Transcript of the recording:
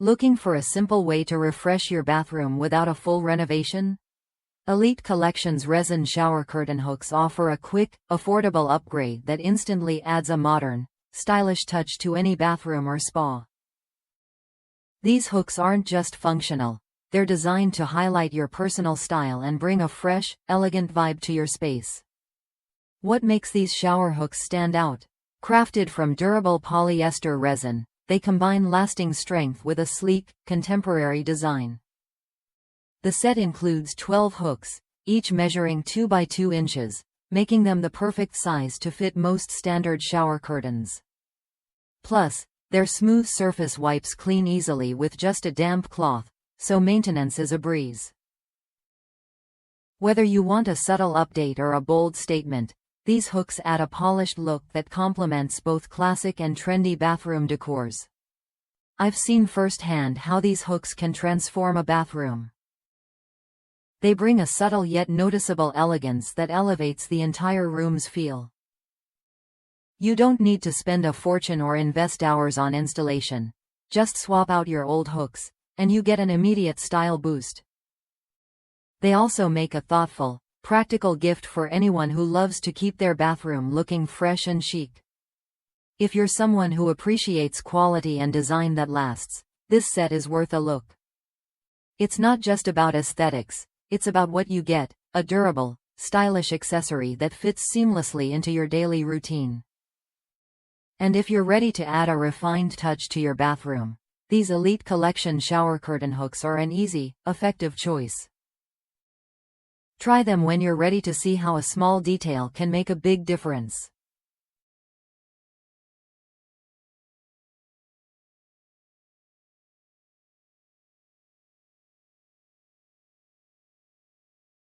Looking for a simple way to refresh your bathroom without a full renovation? Elite Collection's resin shower curtain hooks offer a quick, affordable upgrade that instantly adds a modern, stylish touch to any bathroom or spa. These hooks aren't just functional, they're designed to highlight your personal style and bring a fresh, elegant vibe to your space. What makes these shower hooks stand out? Crafted from durable polyester resin, they combine lasting strength with a sleek, contemporary design. The set includes 12 hooks, each measuring 2 by 2 inches, making them the perfect size to fit most standard shower curtains. Plus, their smooth surface wipes clean easily with just a damp cloth, so maintenance is a breeze. Whether you want a subtle update or a bold statement, these hooks add a polished look that complements both classic and trendy bathroom decors. I've seen firsthand how these hooks can transform a bathroom. They bring a subtle yet noticeable elegance that elevates the entire room's feel. You don't need to spend a fortune or invest hours on installation. Just swap out your old hooks, and you get an immediate style boost. They also make a thoughtful, practical gift for anyone who loves to keep their bathroom looking fresh and chic. If you're someone who appreciates quality and design that lasts, this set is worth a look. It's not just about aesthetics, it's about what you get, a durable, stylish accessory that fits seamlessly into your daily routine. And if you're ready to add a refined touch to your bathroom, these Elite Collection shower curtain hooks are an easy, effective choice. Try them when you're ready to see how a small detail can make a big difference.